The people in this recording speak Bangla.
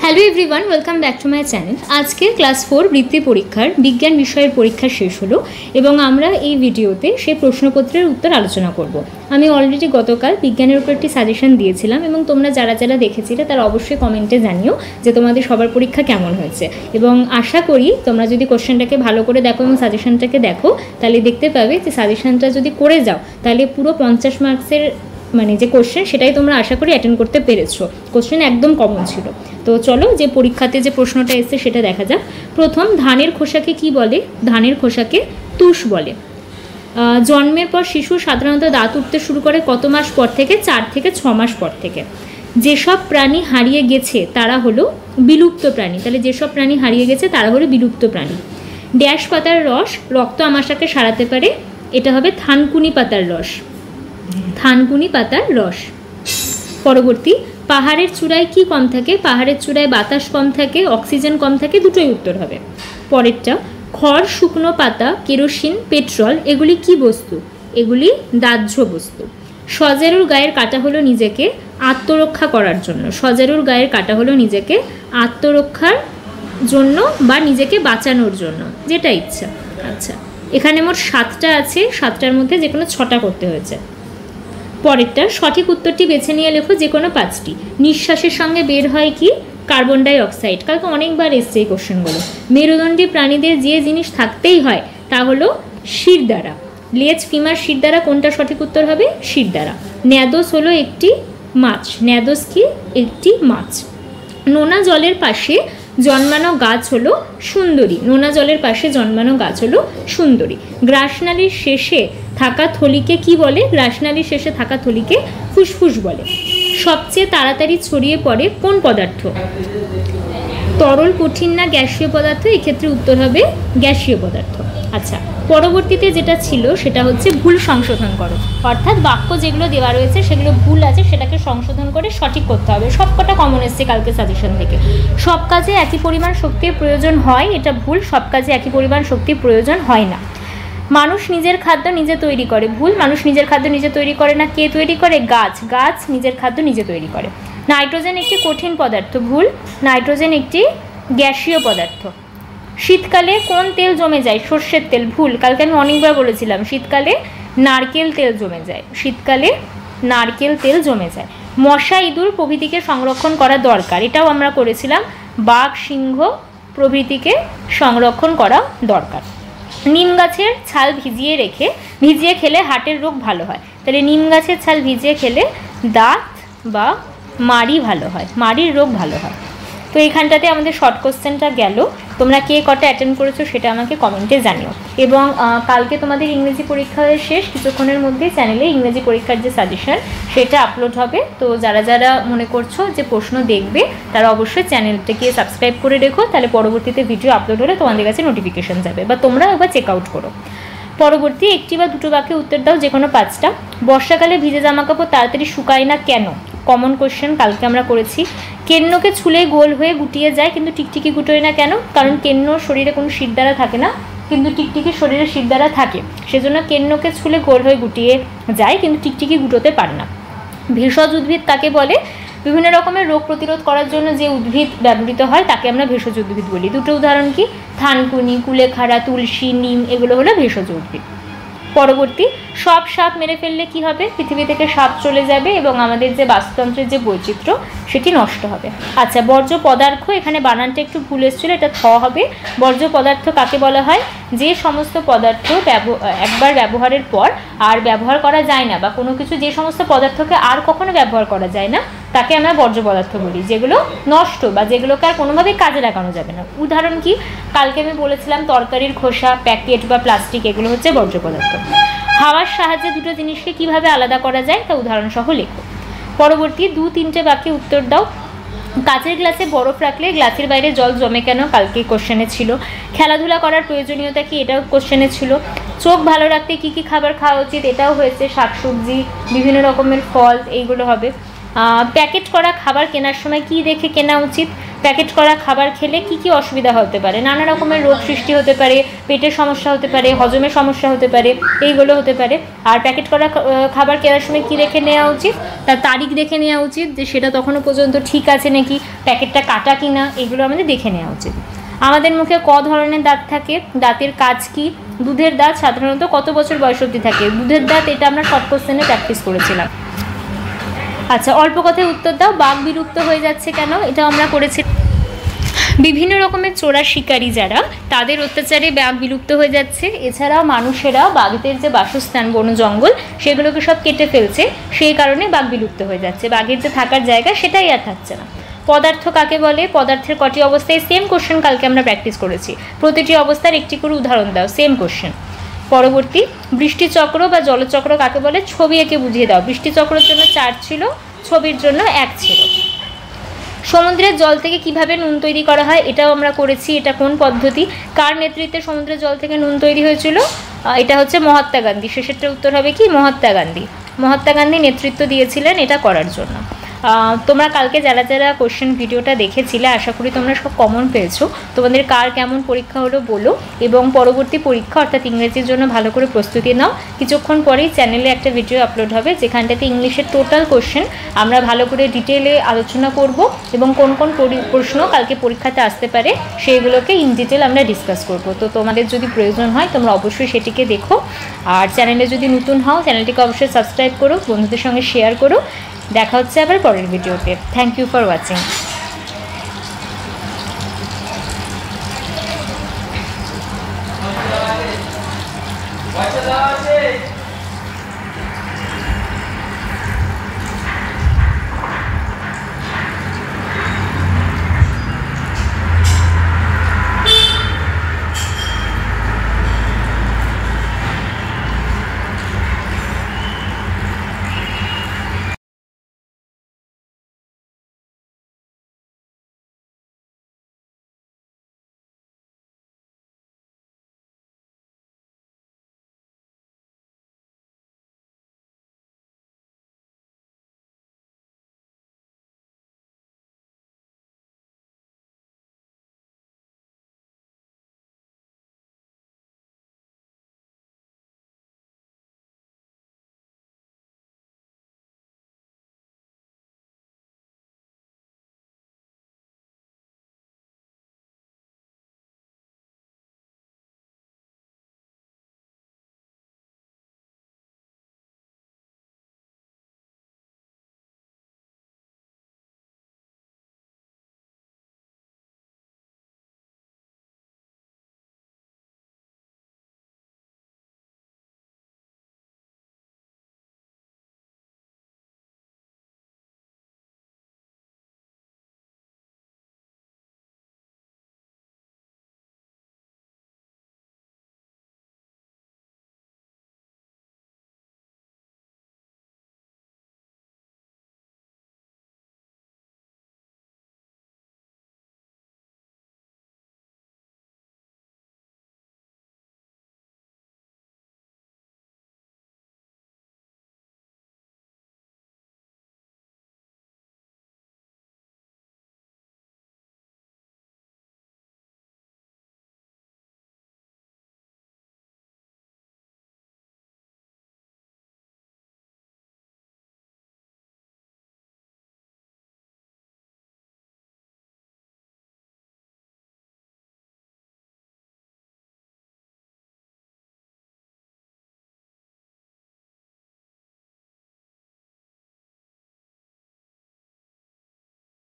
Hello everyone, welcome back to my channel. আজকে ক্লাস 4 বৃত্তি পরীক্ষার বিজ্ঞান বিষয়ের পরীক্ষা শেষ হলো এবং আমরা এই ভিডিওতে সেই প্রশ্নপত্রের উত্তর আলোচনা করব। আমি অলরেডি গতকাল বিজ্ঞানের উপর একটি সাজেশন দিয়েছিলাম এবং তোমরা যারা যারা দেখেছিলে তারা অবশ্যই কমেন্টে জানিও যে তোমাদের সবার পরীক্ষা কেমন হয়েছে। এবং আশা করি তোমরা যদি কোশ্চেনটাকে ভালো করে দেখো এবং সাজেশনটাকে দেখো তাহলে দেখতে পাবে যে সাজেশনটা যদি করে যাও তাহলে পুরো 50 মার্কসের মানে যে কোশ্চেন সেটাই তোমরা আশা করি অ্যাটেন্ড করতে পেরেছো। কোশ্চেন একদম কমন ছিল। তো চলো যে পরীক্ষাতে যে প্রশ্নটা এসছে সেটা দেখা যাক। প্রথম, ধানের খোসাকে কি বলে? ধানের খোসাকে তুষ বলে। জন্মের পর শিশু সাধারণত দাঁত উঠতে শুরু করে কত মাস পর থেকে? 4 থেকে 6 মাস পর থেকে। যেসব প্রাণী হারিয়ে গেছে তারা হলো বিলুপ্ত প্রাণী। তাহলে যেসব প্রাণী হারিয়ে গেছে তারা হলো বিলুপ্ত প্রাণী। ড্যাশ পাতার রস রক্ত আমাশাকে সারাতে পারে? এটা হবে থানকুনি পাতার রস। থানকুনি পাতার রস। পরবর্তী, পাহাড়ের চূড়ায় কি কম থাকে? পাহাড়ের চূড়ায় বাতাস কম থাকে, অক্সিজেন কম থাকে, দুটোই উত্তর হবে। পরেরটা, খড়, শুকনো পাতা, কেরোসিন, পেট্রোল এগুলি কি বস্তু? এগুলি দাহ্য বস্তু। সজারুর গায়ের কাটা হলো নিজেকে আত্মরক্ষা করার জন্য। সজারুর গায়ের কাটা হলো নিজেকে আত্মরক্ষার জন্য বা নিজেকে বাঁচানোর জন্য, যেটা ইচ্ছা। আচ্ছা, এখানে মোট 7টা আছে, 7টার মধ্যে যে কোনো 6টা করতে হয়েছে। পরেরটা, সঠিক উত্তরটি বেছে নিয়ে লেখো যে কোনো 5টি। নিঃশ্বাসের সঙ্গে বের হয় কি? Carbon die oxide. কালকে অনেকবার এসছে এই কোশ্চেনগুলো। মেরুদণ্ডী প্রাণীদের যে জিনিস থাকতেই হয় তা হলো শিরদাঁড়া। লেজ, ফিমার, শিরদাঁড়া কোনটা সঠিক উত্তর হবে? শিরদাঁড়া। ন্যাদোস হলো একটি মাছ। ন্যাদোস কি? একটি মাছ। নোনা জলের পাশে জন্মানো গাছ হলো সুন্দরী। নোনা জলের পাশে জন্মানো গাছ হলো সুন্দরী। গ্রাসনালীর শেষে থাকা থলিকে কি বলে? গ্রাসনালীর শেষে থাকা থলিকে ফুসফুস বলে। সবচেয়ে তাড়াতাড়ি ছড়িয়ে পড়ে কোন পদার্থ? তরল, কঠিন না গ্যাসীয় পদার্থ? এক্ষেত্রে উত্তর হবে গ্যাসীয় পদার্থ। আচ্ছা, পরবর্তীতে যেটা ছিল সেটা হচ্ছে ভুল সংশোধন করো। অর্থাৎ বাক্য যেগুলো দেওয়া রয়েছে সেগুলো ভুল আছে সেটাকে সংশোধন করে সঠিক করতে হবে। সবকটা কমন এসছে কালকে সাজেশন থেকে। সব কাজে একই পরিমাণ শক্তির প্রয়োজন হয়, এটা ভুল। সব কাজে একই পরিমাণ শক্তির প্রয়োজন হয় না। মানুষ নিজের খাদ্য নিজে তৈরি করে। ভুল। মানুষ নিজের খাদ্য নিজে তৈরি করে না। কে তৈরি করে? গাছ। গাছ নিজের খাদ্য নিজে তৈরি করে। নাইট্রোজেন একটি কঠিন পদার্থ। ভুল। নাইট্রোজেন একটি গ্যাসীয় পদার্থ। শীতকালে কোন তেল জমে যায়? সর্ষের তেল। ভুল। কালকে আমি অনেকবার বলেছিলাম শীতকালে নারকেল তেল জমে যায়। শীতকালে নারকেল তেল জমে যায়। মশা, ইঁদুর প্রভৃতিকে সংরক্ষণ করা দরকার। এটাও আমরা করেছিলাম। বাঘ, সিংহ প্রভৃতিকে সংরক্ষণ করা দরকার। নিম গাছের ছাল ভিজিয়ে খেলে হার্টের রোগ ভালো হয়। তাহলে নিম গাছের ছাল ভিজিয়ে খেলে দাঁত বা মাড়ি ভালো হয়, মাড়ির রোগ ভালো হয়। তো এইখানটাতে আমাদের শর্ট কোশ্চেনটা গেল। তোমরা কে কটা অ্যাটেন্ড করেছো সেটা আমাকে কমেন্টে জানিও। এবং কালকে তোমাদের ইংরেজি পরীক্ষা শেষ, কিছুক্ষণের মধ্যে চ্যানেলে ইংরেজি পরীক্ষার যে সাজেশন সেটা আপলোড হবে। তো যারা যারা মনে করছো যে প্রশ্ন দেখবে তারা অবশ্যই চ্যানেলটাকে সাবস্ক্রাইব করে রেখো, তাহলে পরবর্তীতে ভিডিও আপলোড হলে তোমাদের কাছে নোটিফিকেশন যাবে বা তোমরা একবার চেক আউট করো। পরবর্তী, একটি বা দুটো বাক্যে উত্তর দাও যে কোনো 5টা। বর্ষাকালে ভিজে জামাকাপড় তাড়াতাড়ি শুকায় না কেন? কমন কোশ্চেন, কালকে আমরা করেছি। কেন্নকে ছুলে গোল হয়ে গুটিয়ে যায় কিন্তু টিকটিকি গুটোয় না কেন? কারণ কেন্নর শরীরে কোনো শিরদাঁড়া থাকে না কিন্তু টিকটিকির শরীরে শিরদাঁড়া থাকে, সেজন্য কেন্নকে ছুলে গোল হয়ে গুটিয়ে যায় কিন্তু টিকটিকি গুটোতে পারে না। ভেষজ উদ্ভিদ কাকে বলে? বিভিন্ন রকমের রোগ প্রতিরোধ করার জন্য যে উদ্ভিদ ব্যবহৃত হয় তাকে আমরা ভেষজ উদ্ভিদ বলি। দুটো উদাহরণ কি? থানকুনি, কুলেখাড়া, তুলসী, নিম এগুলো হলো ভেষজ উদ্ভিদ। পরবর্তী, সব সাপ মেরে ফেললে কি হবে? পৃথিবী থেকে সাপ চলে যাবে এবং আমাদের যে বাস্তুতন্ত্রের যে বৈচিত্র্য সেটি নষ্ট হবে। আচ্ছা, বর্জ্য পদার্থ, এখানে বানানটা একটু ভুল এসেছিল, এটা থ হবে। বর্জ্য পদার্থ কাকে বলা হয়? যে সমস্ত পদার্থ একবার ব্যবহারের পর আর ব্যবহার করা যায় না বা কোনো কিছু যে সমস্ত পদার্থকে আর কখনো ব্যবহার করা যায় না তাকে আমরা বর্জ্য পদার্থ বলি, যেগুলো নষ্ট বা যেগুলোকে আর কোনোভাবেই কাজে লাগানো যাবে না। উদাহরণ কি? কালকে আমি বলেছিলাম তরকারির খোসা, প্যাকেট বা প্লাস্টিক এগুলো হচ্ছে বর্জ্য পদার্থ। হাওয়ার সাহায্যে দুটো জিনিসকে কিভাবে আলাদা করা যায় তা উদাহরণ সহ লেখো। পরবর্তী, 2-3টে বাক্যে উত্তর দাও। কাচের গ্লাসে বরফ রাখলে গ্লাসের বাইরে জল জমে কেন? কালকে কোশ্চেনে ছিল। খেলাধুলা করার প্রয়োজনীয়তা কি? এটাও কোশ্চেনে ছিল। চোখ ভালো রাখতে কি কি খাবার খাওয়া উচিত? এটাও হয়েছে। শাকসবজি, বিভিন্ন রকমের ফল এইগুলো হবে। প্যাকেট করা খাবার কেনার সময় কি দেখে কেনা উচিত? প্যাকেট করা খাবার খেলে কি কি অসুবিধা হতে পারে, নানা রকমের রোগ সৃষ্টি হতে পারে, পেটের সমস্যা হতে পারে, হজমের সমস্যা হতে পারে, এইগুলো হতে পারে। আর প্যাকেট করা খাবার কেনার সময় কী দেখে নেওয়া উচিত, তার তারিখ দেখে নেওয়া উচিত যে সেটা তখনও পর্যন্ত ঠিক আছে নাকি, প্যাকেটটা কাটা কি না, এগুলো আমাদের দেখে নেওয়া উচিত। আমাদের মুখে ক ধরনের দাঁত থাকে, দাঁতের কাজ কি, দুধের দাঁত সাধারণত কত বছর বয়স অবধি থাকে, দুধের দাঁত এটা আমরা শর্ট কোশ্চেনে প্র্যাকটিস করেছিলাম। আচ্ছা, অল্প কথায় উত্তর দাও, বাঘ বিলুপ্ত হয়ে যাচ্ছে কেন, এটা আমরা করেছি। বিভিন্ন রকমের চোরা শিকারী যারা, তাদের অত্যাচারে বাঘ বিলুপ্ত হয়ে যাচ্ছে। এছাড়াও মানুষেরা বাঘের যে বাসস্থান বন জঙ্গল সেগুলোকে সব কেটে ফেলছে, সেই কারণে বাঘ বিলুপ্ত হয়ে যাচ্ছে। বাঘের যে থাকার জায়গা সেটাই আর থাকছে না। পদার্থ কাকে বলে, পদার্থের কটি অবস্থায়, সেম কোশ্চেন কালকে আমরা প্র্যাকটিস করেছি, প্রতিটি অবস্থার একটি করে উদাহরণ দাও, সেম কোশ্চেন। পরবর্তী, বৃষ্টিচক্র বা জলচক্র কাকে বলে, ছবি এঁকে বুঝিয়ে দাও। বৃষ্টিচক্রের জন্য 4 ছিল, ছবির জন্য 1 ছিল। সমুদ্রের জল থেকে কিভাবে নুন তৈরি করা হয়, এটাও আমরা করেছি। এটা কোন পদ্ধতি, কার নেতৃত্বে সমুদ্রের জল থেকে নুন তৈরি হয়েছিল, এটা হচ্ছে মহাত্মা গান্ধী। শেষেরটা উত্তর হবে কি, মহাত্মা গান্ধী। মহাত্মা গান্ধী নেতৃত্ব দিয়েছিলেন এটা করার জন্য। তোমরা কালকে যারা যারা কোশ্চেন ভিডিওটা দেখেছিলে, আশা করি তোমরা সব কমন পেয়েছো। তোমাদের কার কেমন পরীক্ষা হলো বলো, এবং পরবর্তী পরীক্ষা অর্থাৎ ইংরেজির জন্য ভালো করে প্রস্তুতি নাও। কিছুক্ষণ পরেই চ্যানেলে একটা ভিডিও আপলোড হবে, যেখানটাতে ইংলিশের টোটাল কোশ্চেন আমরা ভালো করে ডিটেলে আলোচনা করব, এবং কোন কোন প্রশ্ন কালকে পরীক্ষাতে আসতে পারে সেইগুলোকে ইন ডিটেল আমরা ডিসকাস করব। তো তোমাদের যদি প্রয়োজন হয় তোমরা অবশ্যই সেটিকে দেখো। আর চ্যানেলে যদি নতুন হও, চ্যানেলটিকে অবশ্যই সাবস্ক্রাইব করো, বন্ধুদের সঙ্গে শেয়ার করো। দেখা হচ্ছে আবার পরের ভিডিওতে। Thank you for watching.